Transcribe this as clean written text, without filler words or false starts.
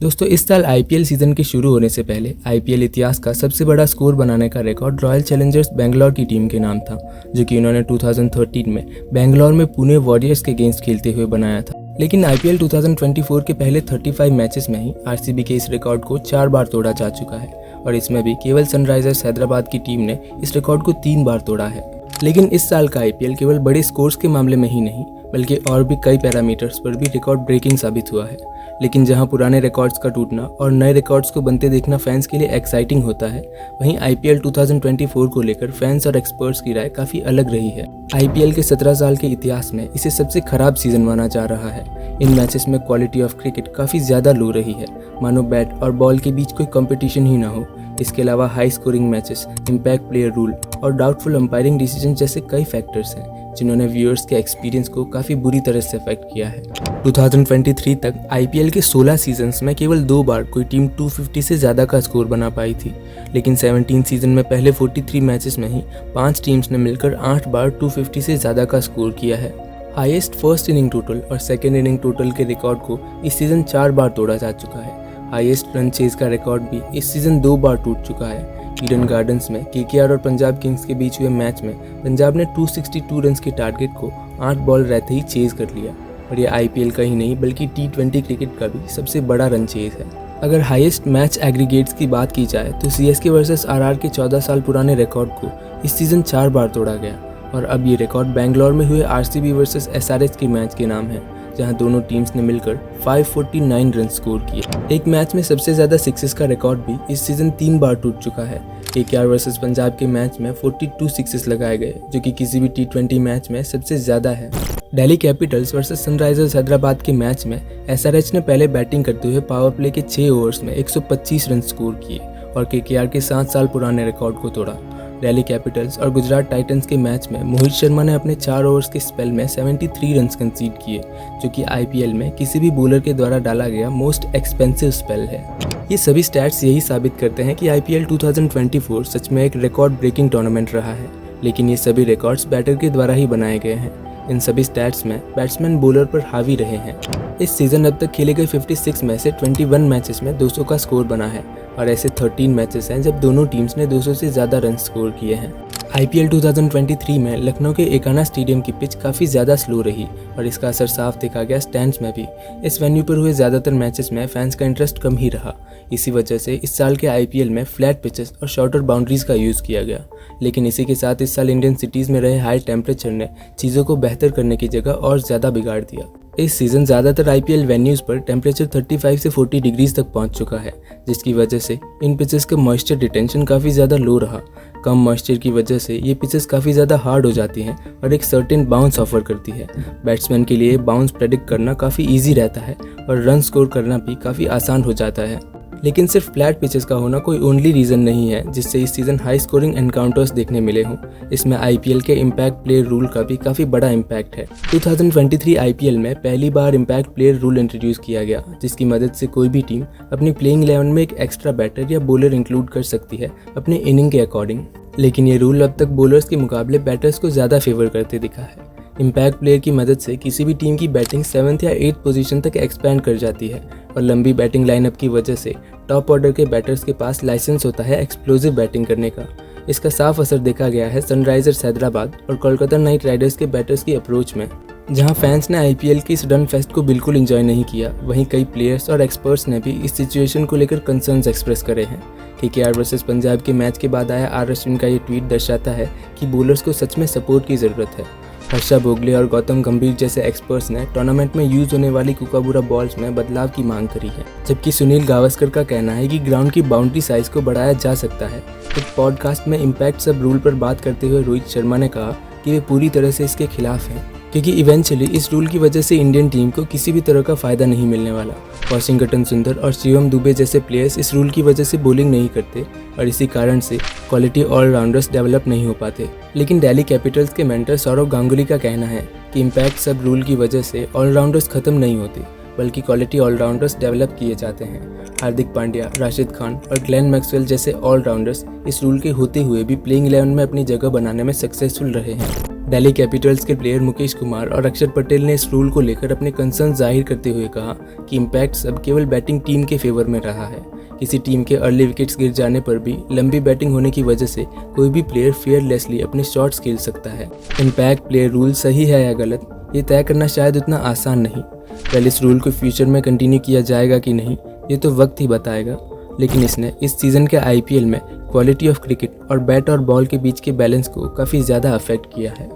दोस्तों इस साल आईपीएल सीजन के शुरू होने से पहले आईपीएल इतिहास का सबसे बड़ा स्कोर बनाने का रिकॉर्ड रॉयल चैलेंजर्स बेंगलोर की टीम के नाम था, जो कि उन्होंने 2013 में बेंगलोर में पुणे वॉरियर्स के अगेंस्ट खेलते हुए बनाया था। लेकिन आईपीएल 2024 के पहले 35 मैचेस में ही आरसीबी के इस रिकॉर्ड को 4 बार तोड़ा जा चुका है और इसमें भी केवल सनराइजर्स हैदराबाद की टीम ने इस रिकॉर्ड को 3 बार तोड़ा है। लेकिन इस साल का आईपीएल केवल बड़े स्कोर्स के मामले में ही नहीं बल्कि और भी कई पैरामीटर्स पर भी रिकॉर्ड ब्रेकिंग साबित हुआ है। लेकिन जहां पुराने रिकॉर्ड्स का टूटना और नए रिकॉर्ड्स को बनते देखना फैंस के लिए एक्साइटिंग होता है, वहीं आईपीएल 2024 को लेकर फैंस और एक्सपर्ट्स की राय काफ़ी अलग रही है। आईपीएल के 17 साल के इतिहास में इसे सबसे खराब सीजन माना जा रहा है। इन मैचेस में क्वालिटी ऑफ क्रिकेट काफ़ी ज़्यादा लो रही है, मानो बैट और बॉल के बीच कोई कंपटीशन ही ना हो। इसके अलावा high scoring matches, impact player rule और डाउटफुल अंपायरिंग डिसीजन जैसे कई फैक्टर्स हैं जिन्होंने व्यूअर्स के एक्सपीरियंस को काफ़ी बुरी तरह से अफेक्ट किया है। 2023 तक आईपीएल के 16 सीजन्स में केवल 2 बार कोई टीम 250 से ज़्यादा का स्कोर बना पाई थी, लेकिन 17 सीजन में पहले 43 मैचेस में ही 5 टीम्स ने मिलकर 8 बार 250 से ज़्यादा का स्कोर किया है। हाईएस्ट फर्स्ट इनिंग टोटल और सेकेंड इनिंग टोटल के रिकॉर्ड को इस सीज़न 4 बार तोड़ा जा चुका है। हाईएस्ट रन चेज का रिकॉर्ड भी इस सीज़न 2 बार टूट चुका है। ईडन गार्डन्स में केकेआर और पंजाब किंग्स के बीच हुए मैच में पंजाब ने 262 रन के टारगेट को 8 बॉल रहते ही चेज कर लिया और ये आईपीएल का ही नहीं बल्कि T20 क्रिकेट का भी सबसे बड़ा रन चेज है। अगर हाईएस्ट मैच एग्रीगेट्स की बात की जाए तो सीएसके वर्सेस आरआर के 14 साल पुराने रिकॉर्ड को इस सीज़न 4 बार तोड़ा गया और अब ये रिकॉर्ड बेंगलोर में हुए आरसीबी वर्सेस एसआरएच के मैच के नाम है, जहां दोनों टीम्स ने मिलकर 549 रन स्कोर किए। एक मैच में सबसे ज़्यादा सिक्सेस का रिकॉर्ड भी इस सीज़न 3 बार टूट चुका है। केकेआर वर्सेस पंजाब के मैच में 42 सिक्सेस लगाए गए, जो कि किसी भी T20 मैच में सबसे ज़्यादा है। Delhi Capitals versus Sunrisers Hyderabad के मैच में एसआरएच ने पहले बैटिंग करते हुए पावर प्ले के 6 ओवर्स में 125 रन स्कोर किए और केकेआर के 7 साल पुराने रिकॉर्ड को तोड़ा। दिल्ली कैपिटल्स और गुजरात टाइटंस के मैच में मोहित शर्मा ने अपने 4 ओवर्स के स्पेल में 73 रन कंसीड किए, जो कि आईपीएल में किसी भी बॉलर के द्वारा डाला गया मोस्ट एक्सपेंसिव स्पेल है। ये सभी स्टैट्स यही साबित करते हैं कि आईपीएल 2024 सच में एक रिकॉर्ड ब्रेकिंग टूर्नामेंट रहा है, लेकिन ये सभी रिकॉर्ड्स बैटर के द्वारा ही बनाए गए हैं। इन सभी स्टैट्स में बैट्समैन बॉलर पर हावी रहे हैं। इस सीज़न अब तक खेले गए 56 में से 21 मैचेस में 200 का स्कोर बना है और ऐसे 13 मैचेस हैं जब दोनों टीम्स ने 200 से ज़्यादा रन स्कोर किए हैं। आईपीएल 2023 में लखनऊ के एकाना स्टेडियम की पिच काफ़ी ज़्यादा स्लो रही और इसका असर साफ देखा गया स्टैंड्स में भी। इस वेन्यू पर हुए ज़्यादातर मैचेस में फैंस का इंटरेस्ट कम ही रहा। इसी वजह से इस साल के आईपीएल में फ्लैट पिचेस और शॉर्टर बाउंड्रीज का यूज़ किया गया, लेकिन इसी के साथ इस साल इंडियन सिटीज़ में रहे हाई टेम्परेचर ने चीज़ों को बेहतर करने की जगह और ज़्यादा बिगाड़ दिया। इस सीज़न ज़्यादातर आईपीएल वेन्यूज़ पर टेम्परेचर 35 से 40 डिग्रीज तक पहुंच चुका है, जिसकी वजह से इन पिचेस का मॉइस्चर डिटेंशन काफ़ी ज़्यादा लो रहा। कम मॉइस्चर की वजह से ये पिचेस काफ़ी ज़्यादा हार्ड हो जाती हैं और एक सर्टेन बाउंस ऑफर करती है। बैट्समैन के लिए बाउंस प्रेडिक्ट करना काफ़ी ईजी रहता है और रन स्कोर करना भी काफ़ी आसान हो जाता है। लेकिन सिर्फ फ्लैट पिचेस का होना कोई ओनली रीज़न नहीं है जिससे इस सीज़न हाई स्कोरिंग एनकाउंटर्स देखने मिले हों। इसमें आईपीएल के इम्पैक्ट प्लेयर रूल का भी काफ़ी बड़ा इम्पैक्ट है। 2023 आईपीएल में पहली बार इम्पैक्ट प्लेयर रूल इंट्रोड्यूस किया गया, जिसकी मदद से कोई भी टीम अपनी प्लेइंग 11 में एक एक्स्ट्रा बैटर या बॉलर इंक्लूड कर सकती है अपने इनिंग के अकॉर्डिंग। लेकिन ये रूल अब तक बॉलर्स के मुकाबले बैटर्स को ज़्यादा फेवर करते दिखा है। इम्पैक्ट प्लेयर की मदद से किसी भी टीम की बैटिंग 7th या 8th पोजीशन तक एक्सपैंड कर जाती है और लंबी बैटिंग लाइनअप की वजह से टॉप ऑर्डर के बैटर्स के पास लाइसेंस होता है एक्सप्लोसिव बैटिंग करने का। इसका साफ असर देखा गया है सनराइजर्स हैदराबाद और कोलकाता नाइट राइडर्स के बैटर्स की अप्रोच में। जहां फैंस ने आईपीएल की इस रन फेस्ट को बिल्कुल एंजॉय नहीं किया, वहीं कई प्लेयर्स और एक्सपर्ट्स ने भी इस सिचुएशन को लेकर कंसर्न्स एक्सप्रेस करे हैं। केकेआर वर्सेस पंजाब के मैच के बाद आया आर अश्विन का ये ट्वीट दर्शाता है कि बॉलर्स को सच में सपोर्ट की ज़रूरत है। हर्षा भोगले और गौतम गंभीर जैसे एक्सपर्ट्स ने टूर्नामेंट में यूज होने वाली कुकाबुरा बॉल्स में बदलाव की मांग करी है, जबकि सुनील गावस्कर का कहना है कि ग्राउंड की बाउंड्री साइज को बढ़ाया जा सकता है। एक पॉडकास्ट में इम्पैक्ट सब रूल पर बात करते हुए रोहित शर्मा ने कहा कि वे पूरी तरह से इसके खिलाफ हैं, क्योंकि इवेंचुअली इस रूल की वजह से इंडियन टीम को किसी भी तरह का फ़ायदा नहीं मिलने वाला। वाशिंगटन सुंदर और शिवम दुबे जैसे प्लेयर्स इस रूल की वजह से बॉलिंग नहीं करते और इसी कारण से क्वालिटी ऑलराउंडर्स डेवलप नहीं हो पाते। लेकिन दिल्ली कैपिटल्स के मेंटर सौरव गांगुली का कहना है कि इम्पैक्ट सब रूल की वजह से ऑलराउंडर्स खत्म नहीं होते, बल्कि क्वालिटी ऑलराउंडर्स डेवलप किए जाते हैं। हार्दिक पांड्या, राशिद खान और ग्लेन मैक्सवेल जैसे ऑलराउंडर्स इस रूल के होते हुए भी प्लेइंग 11 में अपनी जगह बनाने में सक्सेसफुल रहे हैं। दिल्ली कैपिटल्स के प्लेयर मुकेश कुमार और अक्षर पटेल ने इस रूल को लेकर अपने कंसर्न जाहिर करते हुए कहा कि इम्पैक्ट अब केवल बैटिंग टीम के फेवर में रहा है। किसी टीम के अर्ली विकेट्स गिर जाने पर भी लंबी बैटिंग होने की वजह से कोई भी प्लेयर फेयरलेसली अपने शॉट्स खेल सकता है। इम्पैक्ट प्लेयर रूल सही है या गलत, ये तय करना शायद उतना आसान नहीं। पहले इस रूल को फ्यूचर में कंटिन्यू किया जाएगा कि नहीं, ये तो वक्त ही बताएगा। लेकिन इसने इस सीज़न के IPL में क्वालिटी ऑफ क्रिकेट और बैट और बॉल के बीच के बैलेंस को काफ़ी ज़्यादा अफेक्ट किया है।